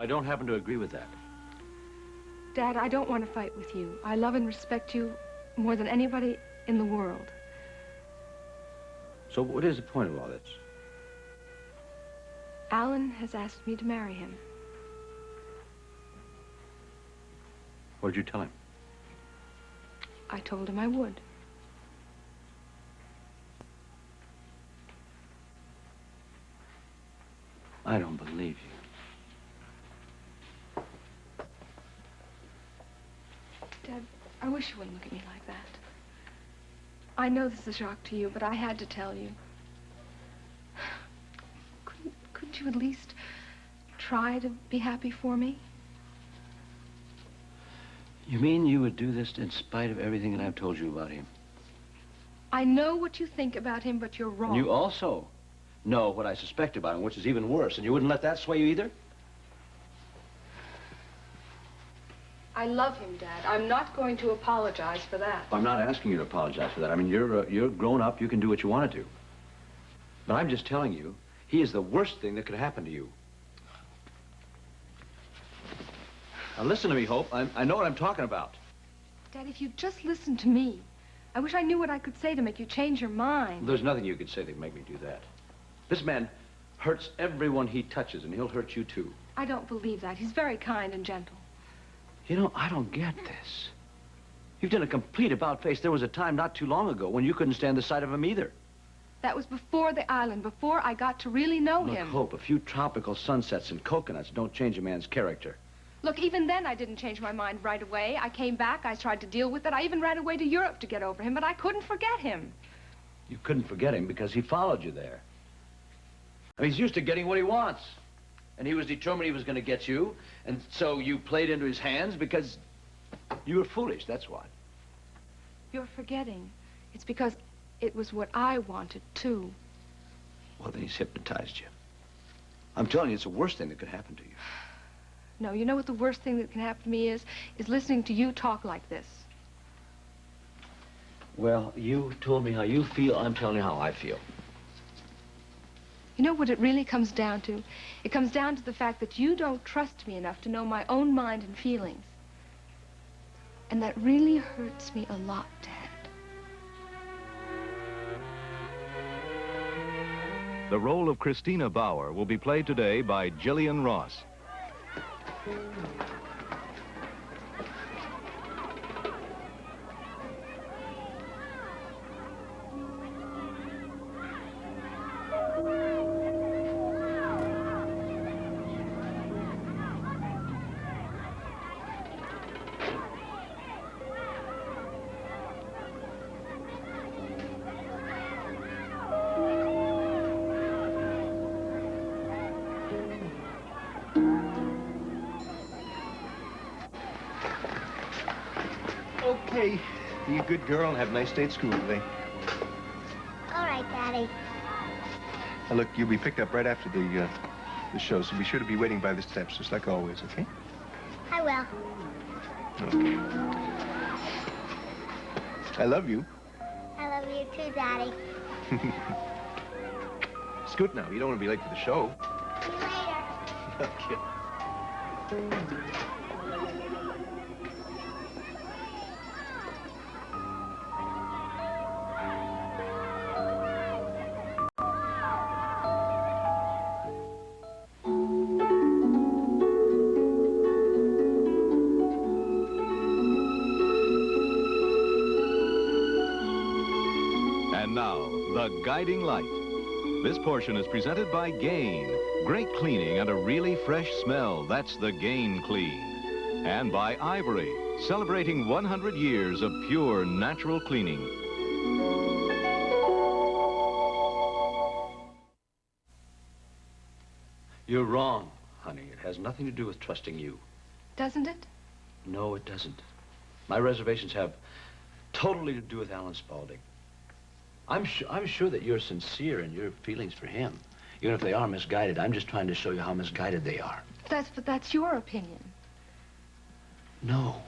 I don't happen to agree with that. Dad, I don't want to fight with you. I love and respect you more than anybody in the world. So what is the point of all this? Alan has asked me to marry him. What did you tell him? I told him I would. I don't believe you. Dad, I wish you wouldn't look at me like that. I know this is a shock to you, but I had to tell you. Couldn't you at least try to be happy for me? You mean you would do this in spite of everything that I've told you about him? I know what you think about him, but you're wrong. You also know what I suspect about him, which is even worse, and you wouldn't let that sway you either? I love him, Dad. I'm not going to apologize for that. I'm not asking you to apologize for that. I mean, you're grown up. You can do what you want to do. But I'm just telling you, he is the worst thing that could happen to you. Now, listen to me, Hope. I know what I'm talking about. Dad, if you'd just listen to me. I wish I knew what I could say to make you change your mind. There's nothing you could say that'd make me do that. This man hurts everyone he touches, and he'll hurt you, too. I don't believe that. He's very kind and gentle. You know, I don't get this. You've done a complete about-face. There was a time not too long ago when you couldn't stand the sight of him either. That was before the island, before I got to really know him. Look, Hope, a few tropical sunsets and coconuts don't change a man's character. Look, even then I didn't change my mind right away. I came back, I tried to deal with it. I even ran away to Europe to get over him, but I couldn't forget him. You couldn't forget him because he followed you there. I mean, he's used to getting what he wants. And he was determined he was going to get you, and so you played into his hands because you were foolish, that's what. You're forgetting. It's because it was what I wanted, too. Well, then he's hypnotized you. I'm telling you, it's the worst thing that could happen to you. No, you know what the worst thing that can happen to me is listening to you talk like this. Well, you told me how you feel. I'm telling you how I feel. You know what it really comes down to? It comes down to the fact that you don't trust me enough to know my own mind and feelings. And that really hurts me a lot, Dad. The role of Christina Bauer will be played today by Gillian Ross. Okay, be a good girl and have a nice day at school today. All right, Daddy. Now, look, you'll be picked up right after the show, so be sure to be waiting by the steps, just like always, okay? I will. Okay. I love you. I love you too, Daddy. Scoot now. You don't want to be late for the show. See you later. Okay. And now, the guiding light. This portion is presented by Gain. Great cleaning and a really fresh smell. That's the Gain Clean. And by Ivory, celebrating 100 years of pure natural cleaning. You're wrong, honey. It has nothing to do with trusting you. Doesn't it? No, it doesn't. My reservations have totally to do with Alan Spaulding. I'm sure that you're sincere in your feelings for him. Even if they are misguided, I'm just trying to show you how misguided they are. But that's your opinion. No.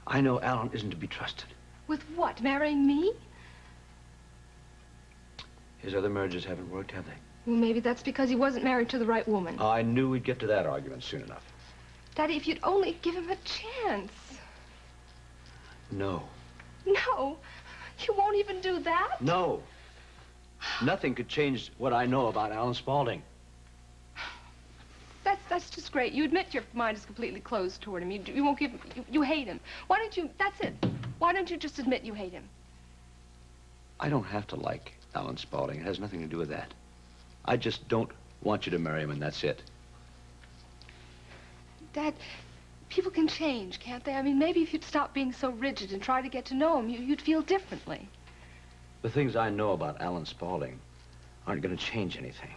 I know Alan isn't to be trusted. With what? Marrying me? His other marriages haven't worked, have they? Well, maybe that's because he wasn't married to the right woman. I knew we'd get to that argument soon enough. Daddy, if you'd only give him a chance. No. No, you won't even do that? No. Nothing could change what I know about Alan Spaulding. That's just great. You admit your mind is completely closed toward him. You won't give him, you hate him. Why don't you, that's it. Why don't you just admit you hate him? I don't have to like Alan Spaulding. It has nothing to do with that. I just don't want you to marry him, and that's it. Dad, people can change, can't they? I mean, maybe if you'd stop being so rigid and try to get to know him, you'd feel differently. The things I know about Alan Spaulding aren't going to change anything.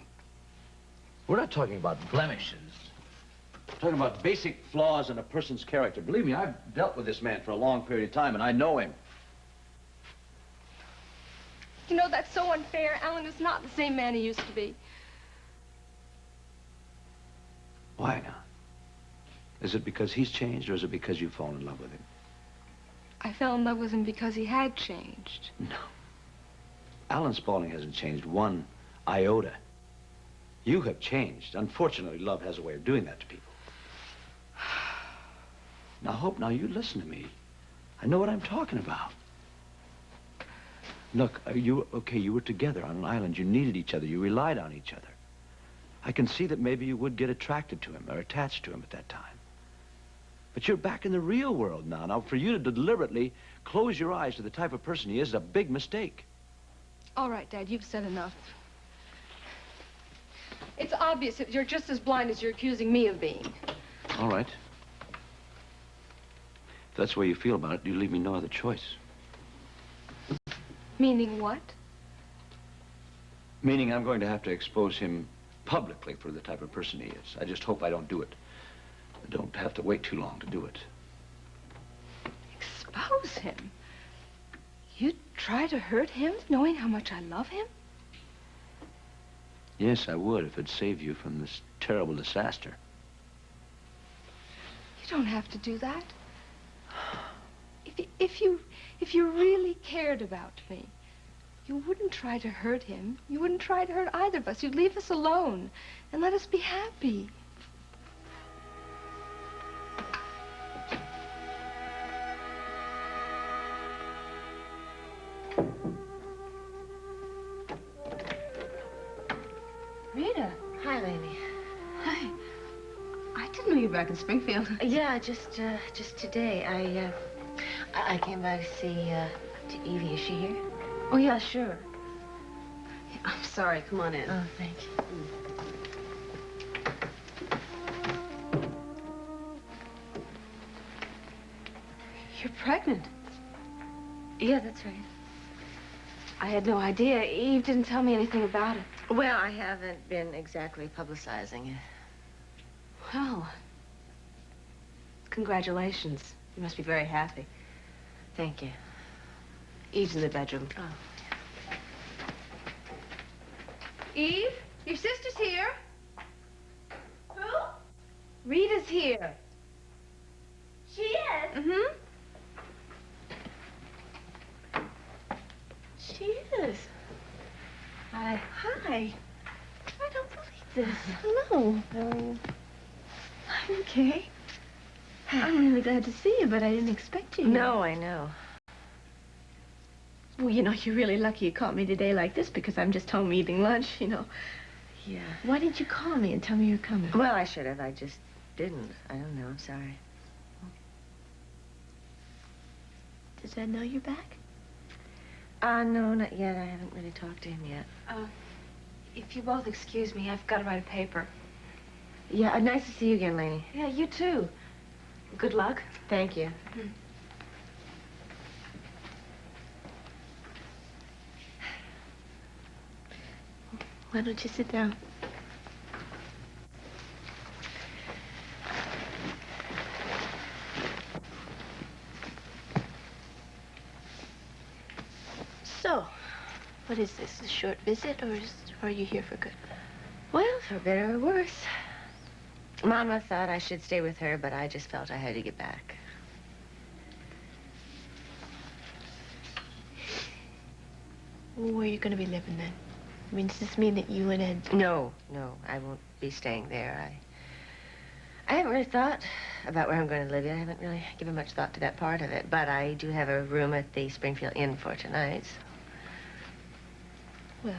We're not talking about blemishes. We're talking about basic flaws in a person's character. Believe me, I've dealt with this man for a long period of time, and I know him. You know, that's so unfair. Alan is not the same man he used to be. Why now? Is it because he's changed, or is it because you've fallen in love with him? I fell in love with him because he had changed. No. Alan Spaulding hasn't changed one iota. You have changed. Unfortunately, love has a way of doing that to people. Now, Hope, now you listen to me. I know what I'm talking about. Look, you were together on an island. You needed each other. You relied on each other. I can see that maybe you would get attracted to him or attached to him at that time. But you're back in the real world now. Now, for you to deliberately close your eyes to the type of person he is a big mistake. All right, Dad, you've said enough. It's obvious that you're just as blind as you're accusing me of being. All right. If that's the way you feel about it, you leave me no other choice. Meaning what? Meaning I'm going to have to expose him publicly for the type of person he is. I just hope I don't do it. I don't have to wait too long to do it. Expose him? You'd try to hurt him, knowing how much I love him? Yes, I would, if it'd save you from this terrible disaster. You don't have to do that. If you really cared about me, you wouldn't try to hurt him. You wouldn't try to hurt either of us. You'd leave us alone and let us be happy. Rita. Hi, Laney. Hi. I didn't know you were back in Springfield. Yeah, just today. I came by to see to Evie. Is she here? Oh, yeah, sure. I'm sorry. Come on in. Oh, thank you. You're pregnant. Yeah, that's right. I had no idea. Eve didn't tell me anything about it. Well, I haven't been exactly publicizing it. Well, congratulations. You must be very happy. Thank you. Eve's in the bedroom. Oh. Eve, your sister's here. Who? Rita's here. She is? Mm-hmm. She is. Hi. Hi. I don't believe this. Hello. I'm okay. I'm really glad to see you, but I didn't expect you. No, I know. Well, you know, you're really lucky you caught me today like this because I'm just home eating lunch, you know. Yeah. Why didn't you call me and tell me you were coming? Well, I should have. I just didn't. I don't know. I'm sorry. Does Ed know you're back? No, not yet. I haven't really talked to him yet. If you both excuse me, I've got to write a paper. Yeah, nice to see you again, Laney. Yeah, you too. Good luck. Thank you. Why don't you sit down? So, what is this, a short visit, or are you here for good? Well, for better or worse. Mama thought I should stay with her, but I just felt I had to get back. Where are you going to be living then? I mean, does this mean that you and Ed... No, I won't be staying there. I haven't really thought about where I'm going to live yet. I haven't really given much thought to that part of it. But I do have a room at the Springfield Inn for tonight. Well,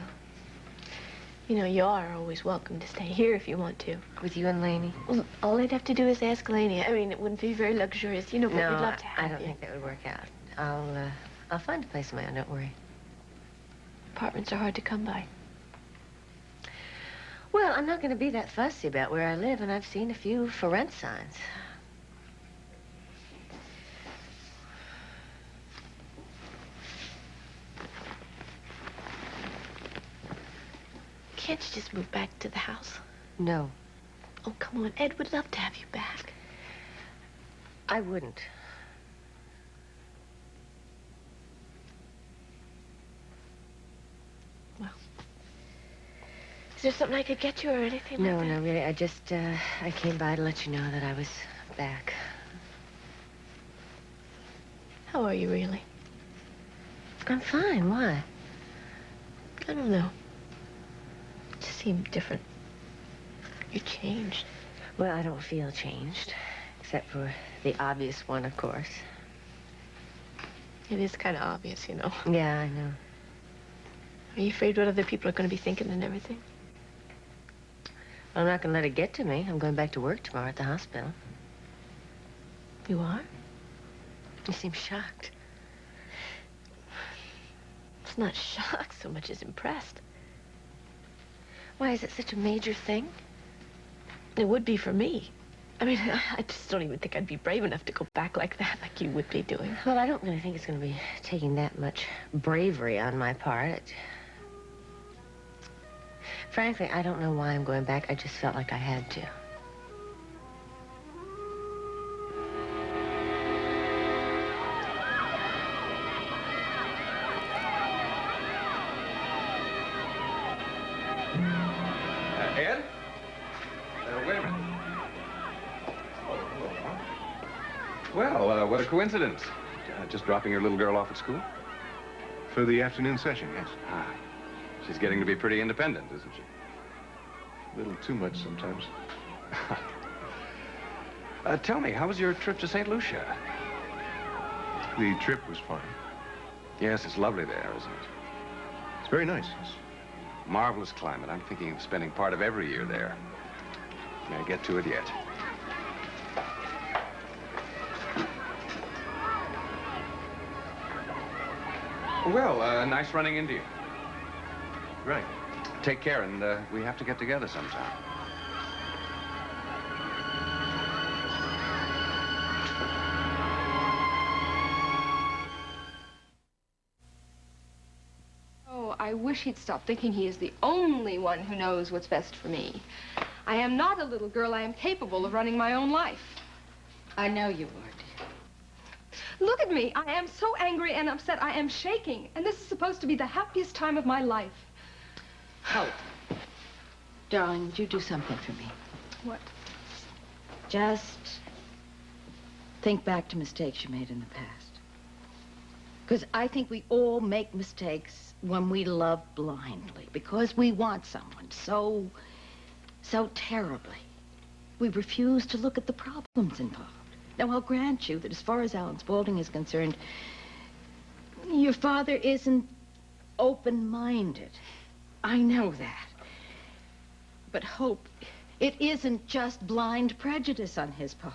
you know, you are always welcome to stay here if you want to. With you and Laney? Well, all I'd have to do is ask Laney. I mean, it wouldn't be very luxurious, you know, but we'd love to have I don't think that would work out. I'll find a place of my own, don't worry. Apartments are hard to come by. Well, I'm not going to be that fussy about where I live, and I've seen a few for rent signs. Can't you just move back to the house? No. Oh, come on. Ed would love to have you back. I wouldn't. Well, is there something I could get you or anything like that? No, really. I just, I came by to let you know that I was back. How are you, really? I'm fine. Why? I don't know. You just seem different. You changed. Well, I don't feel changed, except for the obvious one, of course. It is kind of obvious, you know. Yeah, I know. Are you afraid what other people are going to be thinking and everything? I'm not going to let it get to me. I'm going back to work tomorrow at the hospital. You are? You seem shocked. It's not shocked so much as impressed. Why, is it such a major thing? It would be for me. I mean, I just don't even think I'd be brave enough to go back like that, like you would be doing. Well, I don't really think it's going to be taking that much bravery on my part. Frankly, I don't know why I'm going back. I just felt like I had to. Ed? Wait a minute. Well, what a coincidence. Just dropping your little girl off at school? For the afternoon session, yes. Ah, she's getting to be pretty independent, isn't she? A little too much sometimes. Tell me, how was your trip to St. Lucia? The trip was fine. Yes, it's lovely there, isn't it? It's very nice, yes. Marvelous climate. I'm thinking of spending part of every year there. May I get to it yet? Well, nice running into you. Right. Take care, and we have to get together sometime. Oh, I wish he'd stop thinking he is the only one who knows what's best for me. I am not a little girl. I am capable of running my own life. I know you are, dear. Look at me. I am so angry and upset. I am shaking. And this is supposed to be the happiest time of my life. Hope. Darling, would you do something for me? What? Just think back to mistakes you made in the past. Because I think we all make mistakes when we love blindly. Because we want someone so terribly. We refuse to look at the problems involved. Now, I'll grant you that as far as Alan Spaulding is concerned, your father isn't open-minded. I know that. But Hope, it isn't just blind prejudice on his part.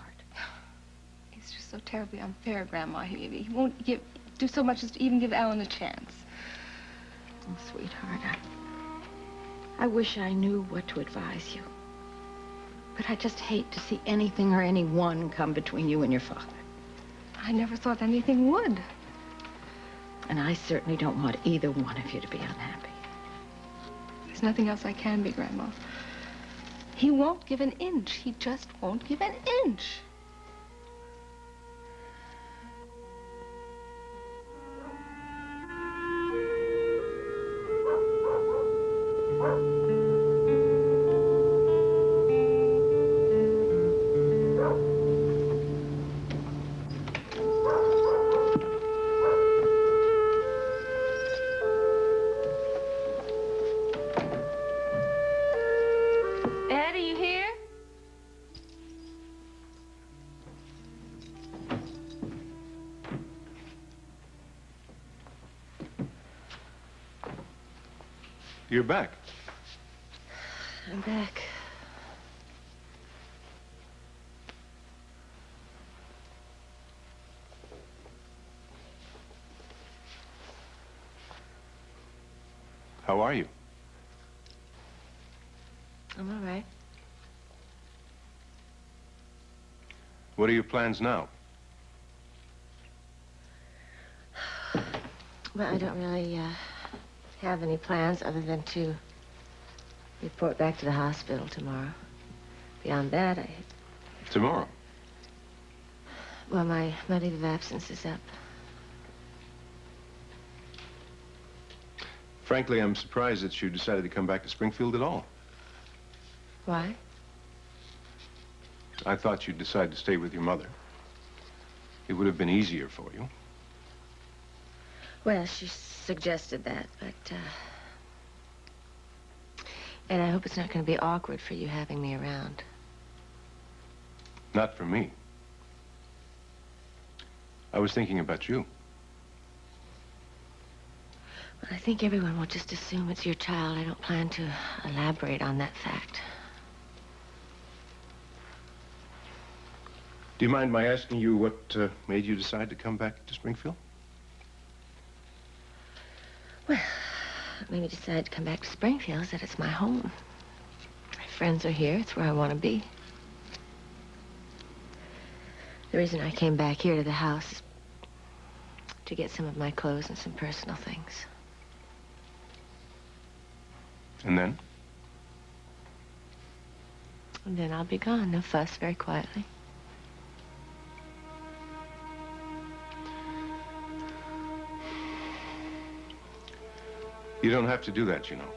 He's just so terribly unfair, Grandma. He won't do so much as to even give Alan a chance. Oh, sweetheart, I wish I knew what to advise you. But I just hate to see anything or anyone come between you and your father. I never thought anything would. And I certainly don't want either one of you to be unhappy. There's nothing else I can be, Grandma. He won't give an inch. He just won't give an inch. You're back. I'm back. How are you? I'm all right. What are your plans now? Well, I don't really have any plans other than to report back to the hospital tomorrow. Beyond that, Tomorrow? well, my leave of absence is up. Frankly, I'm surprised that you decided to come back to Springfield at all. Why? I thought you'd decide to stay with your mother. It would have been easier for you. Well, she suggested that, but, and I hope it's not going to be awkward for you having me around. Not for me. I was thinking about you. Well, I think everyone will just assume it's your child. I don't plan to elaborate on that fact. Do you mind my asking you what made you decide to come back to Springfield? Well, what made me decide to come back to Springfield is that it's my home. My friends are here. It's where I want to be. The reason I came back here to the house is to get some of my clothes and some personal things. And then? And then I'll be gone. No fuss, very quietly. You don't have to do that, you know.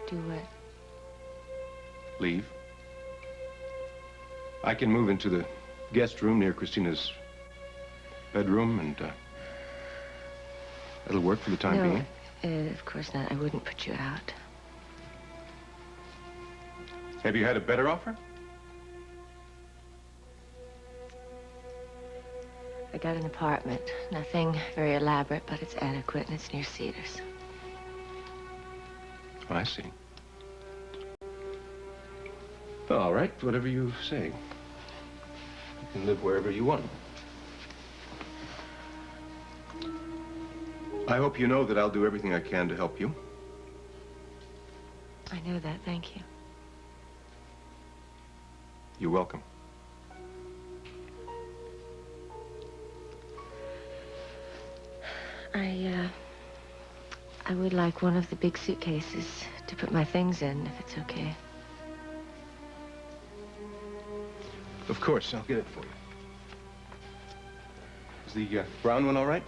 Do what? Leave. I can move into the guest room near Christina's bedroom, and it'll work for the time being. Of course not. I wouldn't put you out. Have you had a better offer? I got an apartment. Nothing very elaborate, but it's adequate, and it's near Cedars. Oh, I see. Well, all right, whatever you say. You can live wherever you want. I hope you know that I'll do everything I can to help you. I know that. Thank you. You're welcome. I would like one of the big suitcases to put my things in, if it's okay. Of course, I'll get it for you. Is the brown one all right?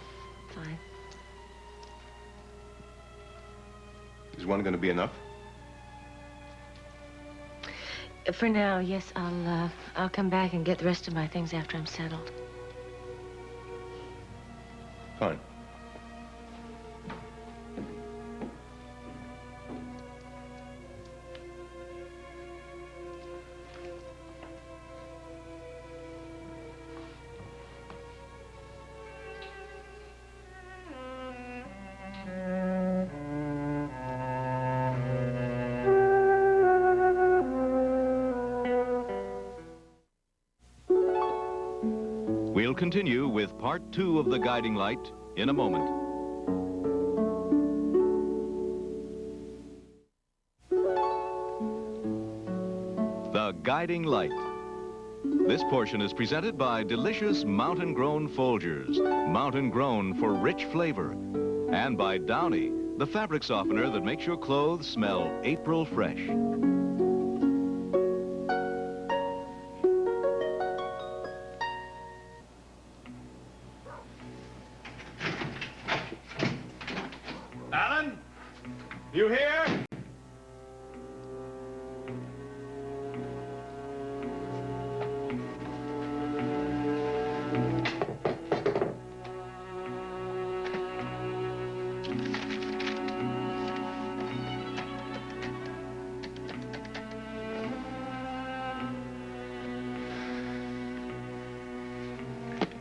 Fine. Is one going to be enough? For now, yes, I'll come back and get the rest of my things after I'm settled. Fine. We'll continue with part 2 of The Guiding Light in a moment. The Guiding Light. This portion is presented by delicious mountain-grown Folgers, mountain-grown for rich flavor, and by Downy, the fabric softener that makes your clothes smell April fresh. Alan? You here?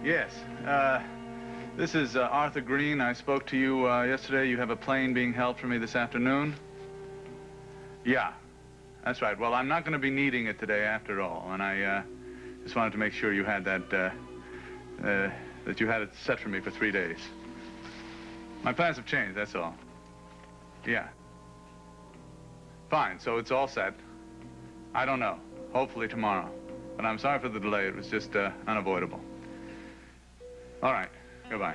Yes. This is Arthur Green. I spoke to you yesterday. You have a plane being held for me this afternoon. Yeah, that's right. Well, I'm not going to be needing it today after all, and I just wanted to make sure you had that, that you had it set for me for 3 days. My plans have changed, that's all. Yeah. Fine, so it's all set. I don't know. Hopefully tomorrow. But I'm sorry for the delay. It was just unavoidable. All right. Goodbye.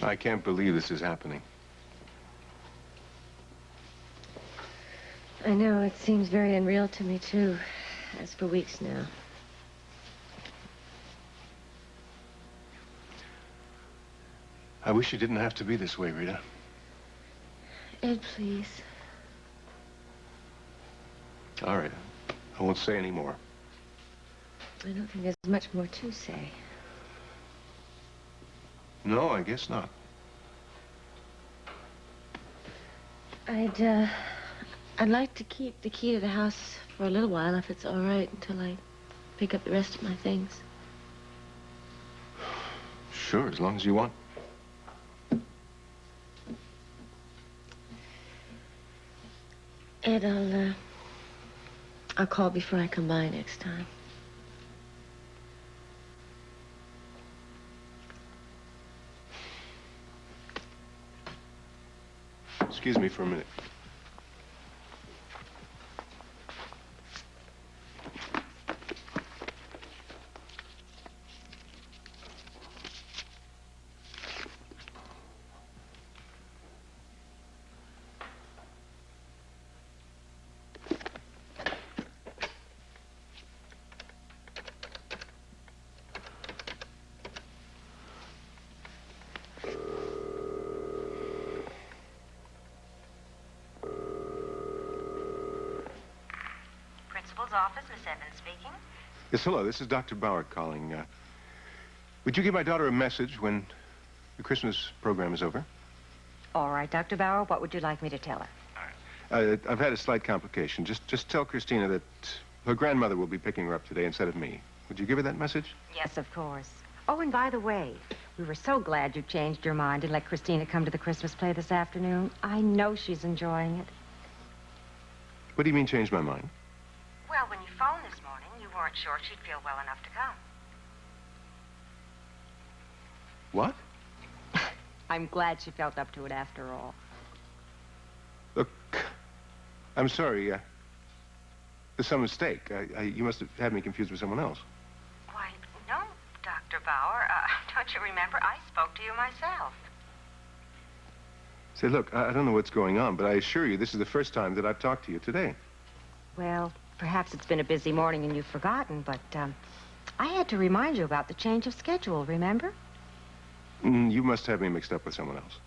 I can't believe this is happening. I know, it seems very unreal to me, too. As for weeks now. I wish it didn't have to be this way, Rita. Ed, please. All right. I won't say any more. I don't think there's much more to say. No, I guess not. I'd like to keep the key to the house for a little while, if it's all right, until I pick up the rest of my things. Sure, as long as you want. Ed, I'll call before I come by next time. Excuse me for a minute. Office, Miss Evans speaking. Yes, hello. This is Dr. Bauer calling. Would you give my daughter a message when the Christmas program is over? All right, Dr. Bauer, what would you like me to tell her? I've had a slight complication. Just tell Christina that her grandmother will be picking her up today instead of me. Would you give her that message? Yes, of course. Oh, and by the way, we were so glad you changed your mind and let Christina come to the Christmas play this afternoon. I know she's enjoying it. What do you mean, change my mind? Well, when you phoned this morning, you weren't sure she'd feel well enough to come. What? I'm glad she felt up to it after all. Look, I'm sorry. There's some mistake. You must have had me confused with someone else. Why, no, Dr. Bauer. Don't you remember? I spoke to you myself. Say, look, I don't know what's going on, but I assure you this is the first time that I've talked to you today. Well, perhaps it's been a busy morning and you've forgotten, but I had to remind you about the change of schedule, remember? You must have me mixed up with someone else.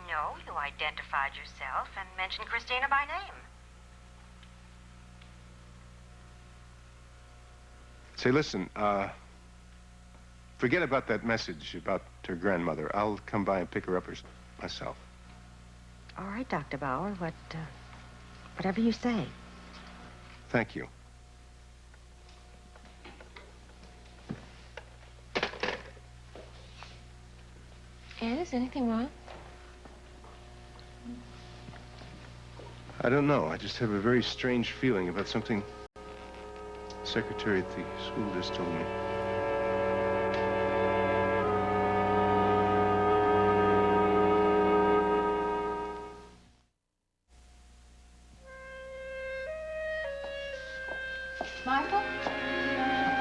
No, you identified yourself and mentioned Christina by name. Say, listen, forget about that message about her grandmother. I'll come by and pick her up myself. All right, Dr. Bauer, whatever you say. Thank you. Ed, is anything wrong? I don't know. I just have a very strange feeling about something the secretary at the school just told me. Michael?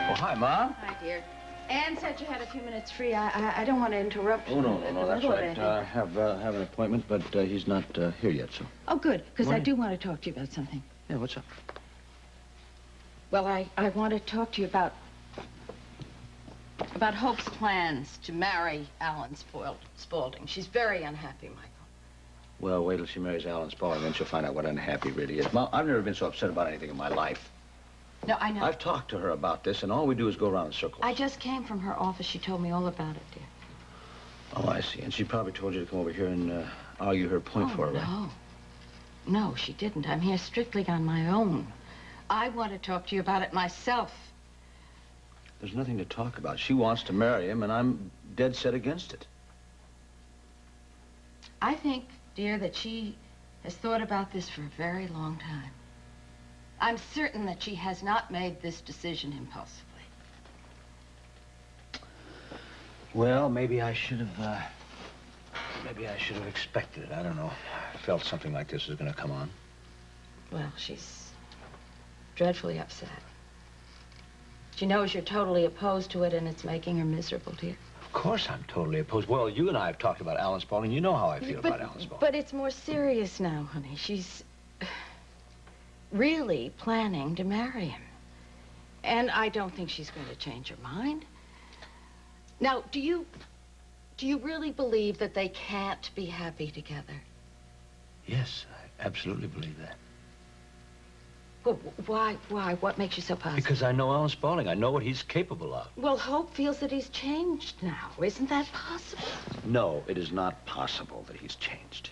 Oh, hi, Mom. Hi, dear. Anne said you had a few minutes free. I don't want to interrupt you. Oh, no, that's right. I have an appointment, but he's not here yet, so. Oh, good, because I Why? do want to talk to you about something. Yeah, what's up? Well, I want to talk to you about Hope's plans to marry Alan Spaulding. She's very unhappy, Michael. Well, wait till she marries Alan Spaulding, then she'll find out what unhappy really is. Mom, I've never been so upset about anything in my life. No, I know. I've talked to her about this, and all we do is go around in circles. I just came from her office. She told me all about it, dear. Oh, I see. And she probably told you to come over here and argue her point for her, right? No. No, she didn't. I'm here strictly on my own. I want to talk to you about it myself. There's nothing to talk about. She wants to marry him, and I'm dead set against it. I think, dear, that she has thought about this for a very long time. I'm certain that she has not made this decision impulsively. Well, maybe I should have expected it. I don't know. I felt something like this was going to come on. Well, she's dreadfully upset. She knows you're totally opposed to it, and it's making her miserable, dear. Of course I'm totally opposed. Well, you and I have talked about Alan Spaulding. You know how I feel about Alan Spaulding. But it's more serious now, honey. She's really planning to marry him. And I don't think she's going to change her mind. Now, do you really believe that they can't be happy together? Yes, I absolutely believe that. Well, why? What makes you so positive? Because I know Alan Spaulding. I know what he's capable of. Well, Hope feels that he's changed now. Isn't that possible? No, it is not possible that he's changed.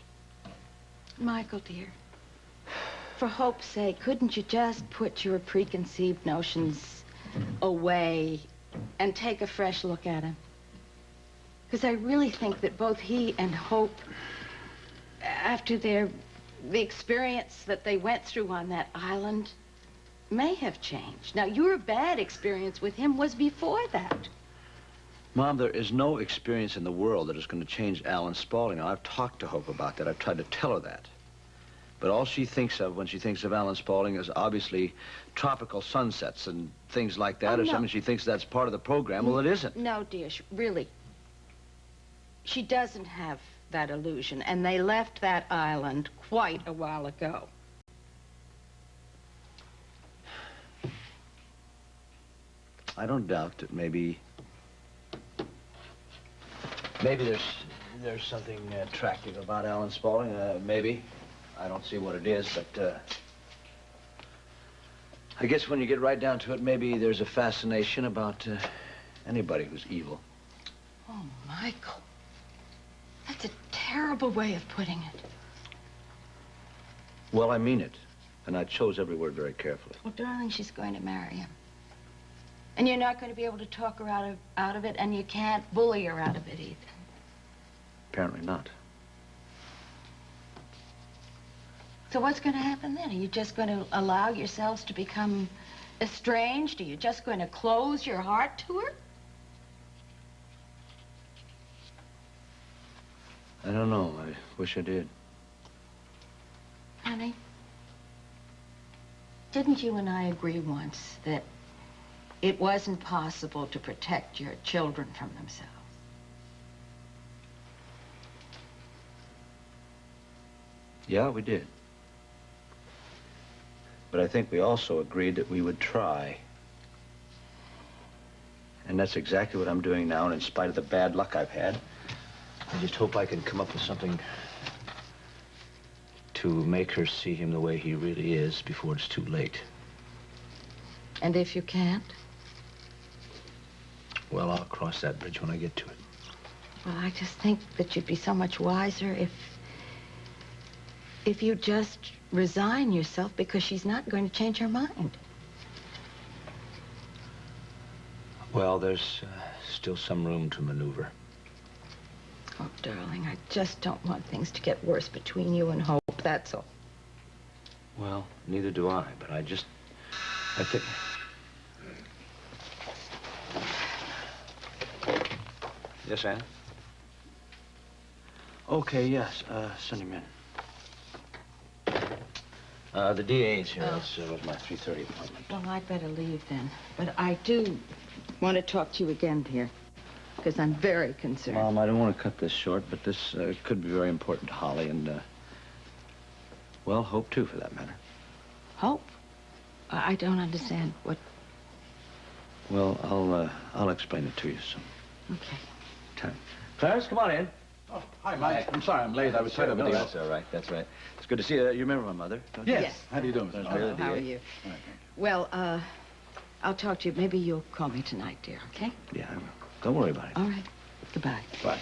Michael, dear, for Hope's sake, couldn't you just put your preconceived notions away and take a fresh look at him? Because I really think that both he and Hope, after the experience that they went through on that island, may have changed. Now, your bad experience with him was before that. Mom, there is no experience in the world that is going to change Alan Spaulding. Now, I've talked to Hope about that. I've tried to tell her that. But all she thinks of when she thinks of Alan Spaulding is obviously tropical sunsets and things like that, or something she thinks that's part of the program. Well, it isn't. No, dear, really. She doesn't have that illusion, and they left that island quite a while ago. I don't doubt that maybe there's something attractive about Alan Spaulding. Maybe. I don't see what it is, but I guess when you get right down to it, maybe there's a fascination about anybody who's evil. Oh, Michael. That's a terrible way of putting it. Well, I mean it, and I chose every word very carefully. Well, darling, she's going to marry him. And you're not going to be able to talk her out of it, and you can't bully her out of it either. Apparently not. So what's going to happen then? Are you just going to allow yourselves to become estranged? Are you just going to close your heart to her? I don't know. I wish I did. Honey, didn't you and I agree once that it wasn't possible to protect your children from themselves? Yeah, we did. But I think we also agreed that we would try. And that's exactly what I'm doing now, and in spite of the bad luck I've had, I just hope I can come up with something to make her see him the way he really is before it's too late. And if you can't? Well, I'll cross that bridge when I get to it. Well, I just think that you'd be so much wiser if you just resign yourself, because she's not going to change her mind. Well, there's still some room to maneuver. Oh, darling, I just don't want things to get worse between you and Hope, that's all. Well, neither do I, but I think... Yes, Anna? Okay, yes, send him in. The DA's here. This was my 3:30 appointment. Well, I'd better leave then. But I do want to talk to you again, dear, because I'm very concerned. Mom, I don't want to cut this short, but this could be very important to Holly and, well, Hope, too, for that matter. Hope? I don't understand what... Well, I'll explain it to you soon. Okay. Time. Clarence, come on in. Oh, hi, Mike. I'm sorry I'm late. I was tied up with No, the... that's all right. That's right. It's good to see you. You remember my mother, don't you? Yes. How do you do, Mr. Hello, How are you? Well, I'll talk to you. Maybe you'll call me tonight, dear, okay? Yeah, I will. Don't worry about it. All right. Goodbye. Bye.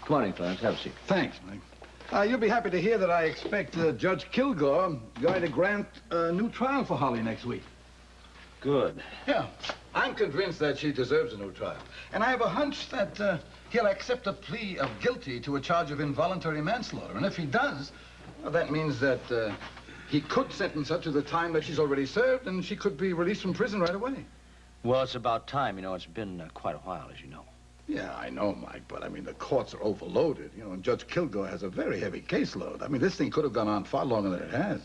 Come on in, Clarence. Have a seat. Thanks, Mike. You'll be happy to hear that I expect Judge Kilgore going to grant a new trial for Holly next week. Good. Yeah. I'm convinced that she deserves a new trial. And I have a hunch that he'll accept a plea of guilty to a charge of involuntary manslaughter. And if he does, well, that means that he could sentence her to the time that she's already served, and she could be released from prison right away. Well, it's about time. You know, it's been quite a while, as you know. Yeah, I know, Mike, but I mean, the courts are overloaded, you know, and Judge Kilgore has a very heavy caseload. I mean, this thing could have gone on far longer than it has.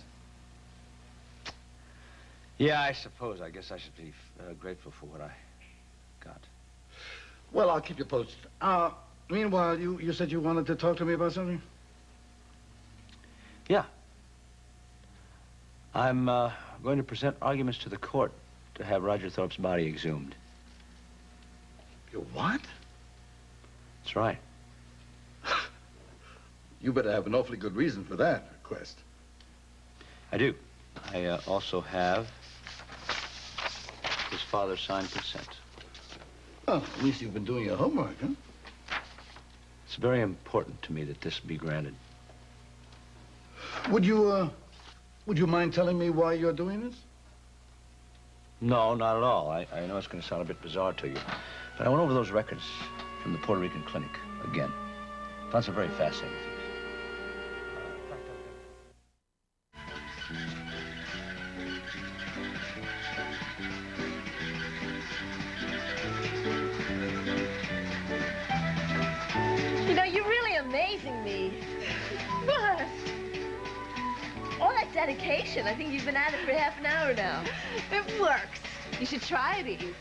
Yeah, I suppose. I guess I should be grateful for what I got. Well, I'll keep you posted. Meanwhile, you said you wanted to talk to me about something? Yeah. I'm going to present arguments to the court to have Roger Thorpe's body exhumed. You what? That's right. You better have an awfully good reason for that request. I do. I also have his father's signed consent. Oh, at least you've been doing your homework, huh? It's very important to me that this be granted. Would you mind telling me why you're doing this? No, not at all. I know it's going to sound a bit bizarre to you, but I went over those records from the Puerto Rican clinic again. Found some very fascinating things. You know, you're really amazing me. What? All that dedication. I think you've been at it for half an hour now. It works. You should try it, Eve.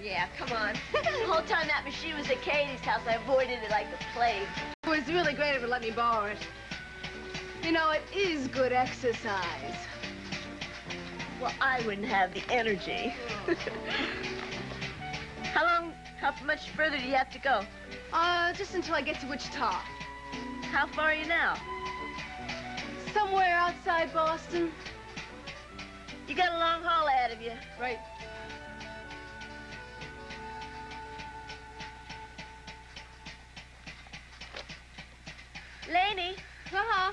Yeah, come on. The whole time that machine was at Katie's house, I avoided it like the plague. It was really great of her to let me borrow it. You know, it is good exercise. Well, I wouldn't have the energy. How much further do you have to go? Just until I get to Wichita. How far are you now? Somewhere outside Boston. You got a long haul ahead of you. Right. Laney. Uh-huh.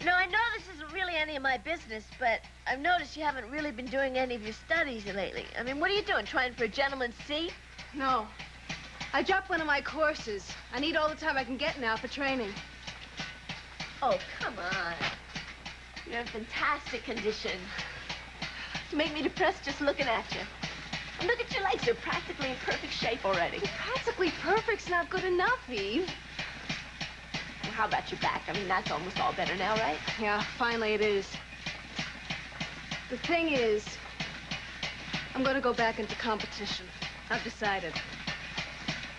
No, I know this isn't really any of my business, but I've noticed you haven't really been doing any of your studies lately. I mean, what are you doing, trying for a gentleman's seat? No. I dropped one of my courses. I need all the time I can get now for training. Oh, come on. You're in fantastic condition. You make me depressed just looking at you. And look at your legs. They're practically in perfect shape already. Practically perfect's not good enough, Eve. Well, how about your back? I mean, that's almost all better now, right? Yeah, finally it is. The thing is, I'm going to go back into competition. I've decided.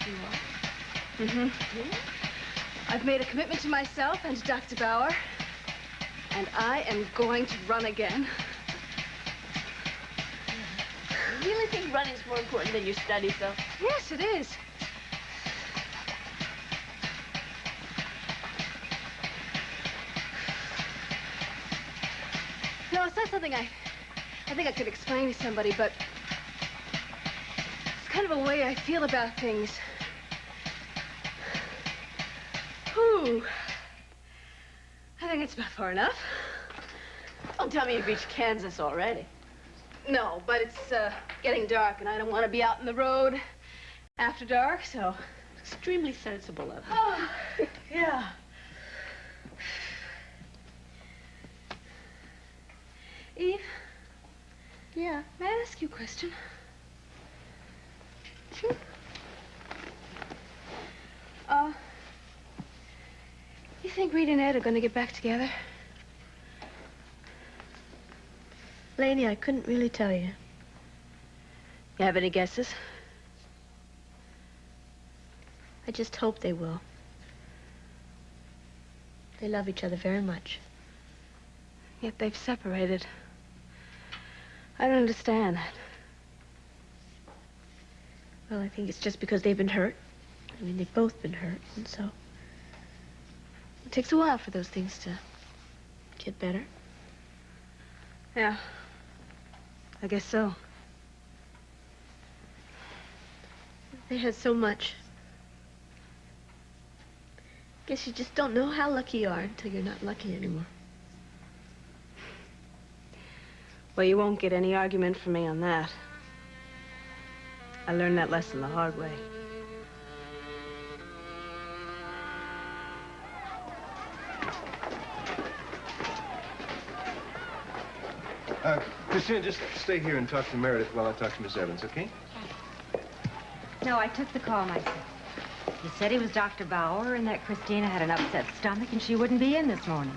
You are? Mm-hmm. I've made a commitment to myself and to Dr. Bauer, and I am going to run again. You really think running's more important than your studies, though? Yes, it is. No, it's not something I think I could explain to somebody, but it's kind of a way I feel about things. Whew. I think it's about far enough. Don't tell me you've reached Kansas already. No, but it's getting dark, and I don't want to be out in the road after dark, so... Extremely sensible of you. Oh, yeah. Eve? Yeah? May I ask you a question? Sure. You think Rita and Ed are going to get back together? Laney, I couldn't really tell you. You have any guesses? I just hope they will. They love each other very much. Yet they've separated. I don't understand that. Well, I think it's just because they've been hurt. I mean, they've both been hurt, and so... It takes a while for those things to get better. Yeah. I guess so. They had so much. Guess you just don't know how lucky you are until you're not lucky anymore. Well, you won't get any argument from me on that. I learned that lesson the hard way. Christina, just stay here and talk to Meredith while I talk to Miss Evans, okay? No, I took the call myself. He said he was Dr. Bauer and that Christina had an upset stomach and she wouldn't be in this morning.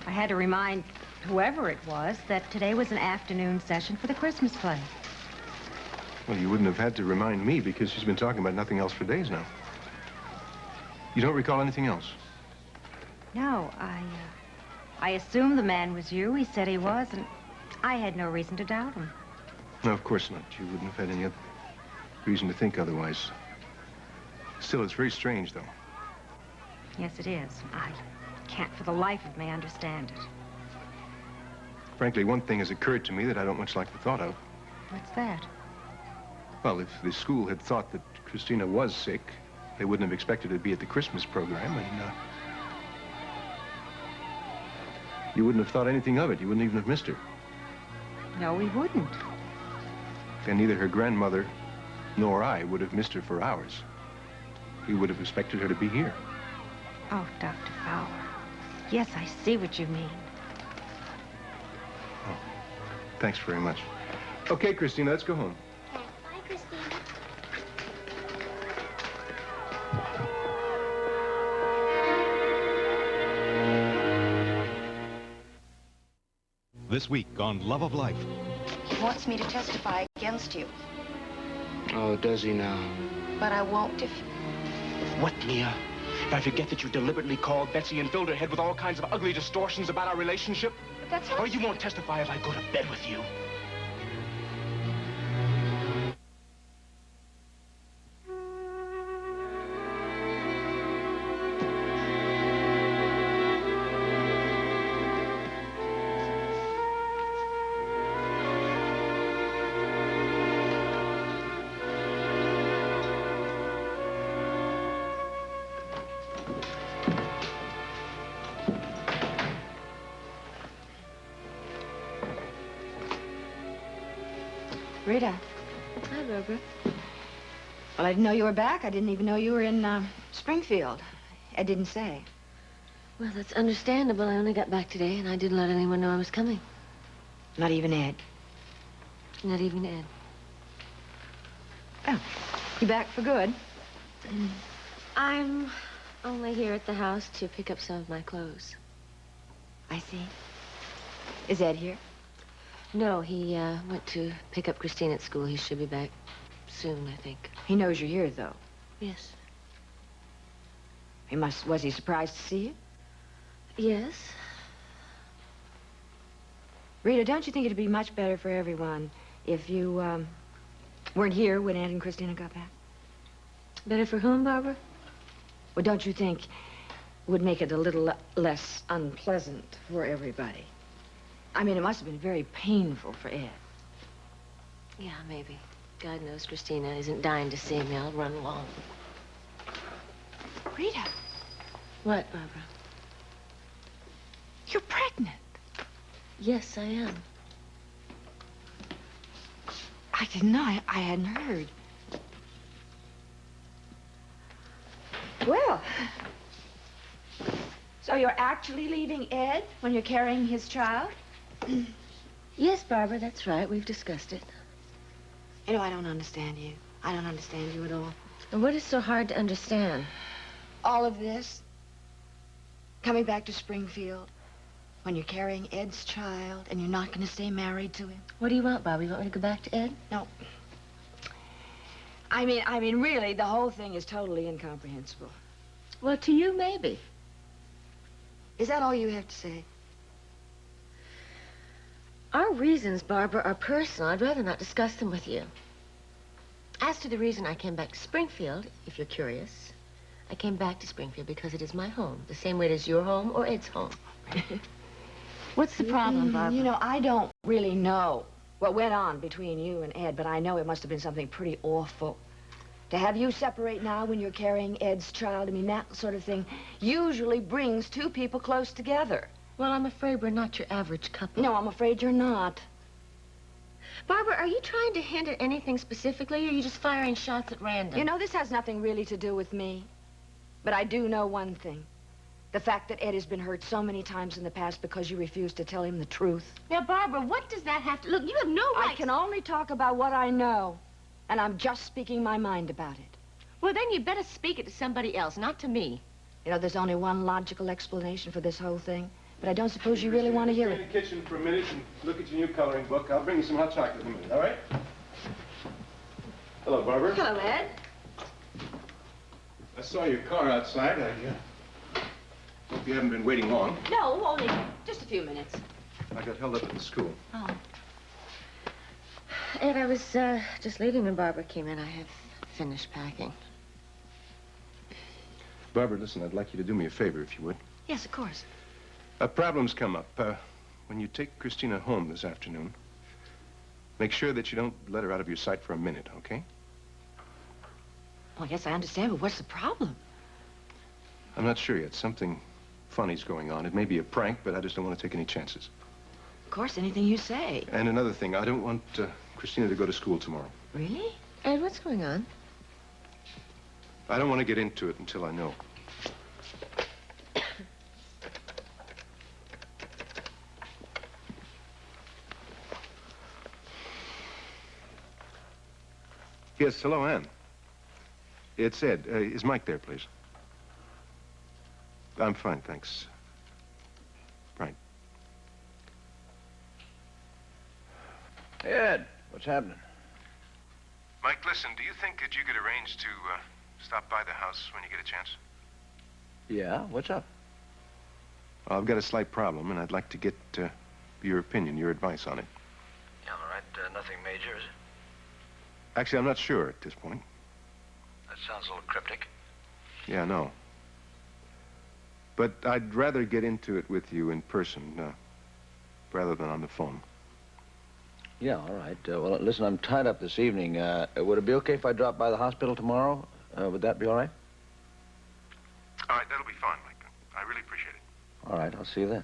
I had to remind whoever it was that today was an afternoon session for the Christmas play. Well, you wouldn't have had to remind me because she's been talking about nothing else for days now. You don't recall anything else? No, I assumed the man was you. He said he was, and I had no reason to doubt him. No, of course not. You wouldn't have had any other reason to think otherwise. Still, it's very strange, though. Yes, it is. I can't for the life of me understand it. Frankly, one thing has occurred to me that I don't much like the thought of. What's that? Well, if the school had thought that Christina was sick, they wouldn't have expected her to be at the Christmas program, and, you wouldn't have thought anything of it. You wouldn't even have missed her. No, we wouldn't. And neither her grandmother nor I would have missed her for hours. We would have expected her to be here. Oh, Dr. Bauer. Yes, I see what you mean. Oh, thanks very much. Okay, Christina, let's go home. Bye, Christina. This week on Love of Life. He wants me to testify against you. Oh, does he now? But I won't if... What, Mia? If I forget that you deliberately called Betsy and filled her head with all kinds of ugly distortions about our relationship? But that's not... Or you won't testify if I go to bed with you? Rita. Hi, Barbara. Well, I didn't know you were back. I didn't even know you were in Springfield. Ed didn't say. Well, that's understandable. I only got back today, and I didn't let anyone know I was coming. Not even Ed. Not even Ed. Oh, you back for good? I'm only here at the house to pick up some of my clothes. I see. Is Ed here? No, he went to pick up Christine at school. He should be back soon, I think. He knows you're here, though. Yes. Was he surprised to see you? Yes. Rita, don't you think it'd be much better for everyone if you, weren't here when Ed and Christina got back? Better for whom, Barbara? Well, don't you think it would make it a little less unpleasant for everybody? I mean, it must have been very painful for Ed. Yeah, maybe. God knows Christina isn't dying to see me. I'll run along. Rita. What, Barbara? You're pregnant. Yes, I am. I didn't know. I hadn't heard. Well, so you're actually leaving Ed when you're carrying his child? Yes, Barbara, that's right. We've discussed it. You know, I don't understand you. I don't understand you at all. And what is so hard to understand? All of this, coming back to Springfield, when you're carrying Ed's child and you're not going to stay married to him. What do you want, Barbara? You want me to go back to Ed? No. I mean, really, the whole thing is totally incomprehensible. Well, to you, maybe. Is that all you have to say? Our reasons, Barbara, are personal. I'd rather not discuss them with you. As to the reason I came back to Springfield, if you're curious, I came back to Springfield because it is my home, the same way it is your home or Ed's home. What's the problem, Barbara? You know, I don't really know what went on between you and Ed, but I know it must have been something pretty awful. To have you separate now when you're carrying Ed's child, I mean, that sort of thing usually brings two people close together. Well, I'm afraid we're not your average couple. No, I'm afraid you're not. Barbara, are you trying to hint at anything specifically, or are you just firing shots at random? You know, this has nothing really to do with me. But I do know one thing. The fact that Ed has been hurt so many times in the past because you refused to tell him the truth. Now, Barbara, what does that have to... Look, you have no right... I can only talk about what I know. And I'm just speaking my mind about it. Well, then you better speak it to somebody else, not to me. You know, there's only one logical explanation for this whole thing. But I don't suppose you really want to hear it. Stay in the kitchen for a minute and look at your new coloring book. I'll bring you some hot chocolate in a minute, all right? Hello, Barbara. Hello, Ed. I saw your car outside. I hope you haven't been waiting long. No, only just a few minutes. I got held up at the school. Oh. Ed, I was just leaving when Barbara came in. I have finished packing. Barbara, listen, I'd like you to do me a favor, if you would. Yes, of course. A problem's come up. When you take Christina home this afternoon, make sure that you don't let her out of your sight for a minute, okay? Well, yes, I understand, but what's the problem? I'm not sure yet. Something funny's going on. It may be a prank, but I just don't want to take any chances. Of course, anything you say. And another thing, I don't want Christina to go to school tomorrow. Really? Ed, what's going on? I don't want to get into it until I know. Yes, hello, Ann. It's Ed. Is Mike there, please? I'm fine, thanks. Right. Hey, Ed, what's happening? Mike, listen, do you think that you could arrange to stop by the house when you get a chance? Yeah, what's up? Well, I've got a slight problem, and I'd like to get your opinion, your advice on it. Yeah, all right. Nothing major, is it? Actually, I'm not sure at this point. That sounds a little cryptic. Yeah, I know. But I'd rather get into it with you in person, rather than on the phone. Yeah, all right. Well, listen, I'm tied up this evening. Would it be okay if I dropped by the hospital tomorrow? Would that be all right? All right, that'll be fine, Mike. I really appreciate it. All right, I'll see you then.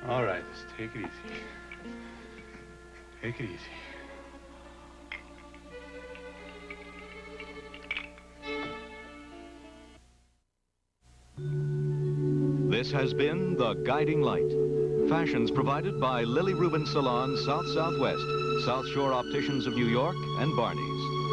All right, just take it easy. Take it easy. This has been The Guiding Light. Fashions provided by Lily Rubin Salon, South Southwest, South Shore Opticians of New York, and Barney's.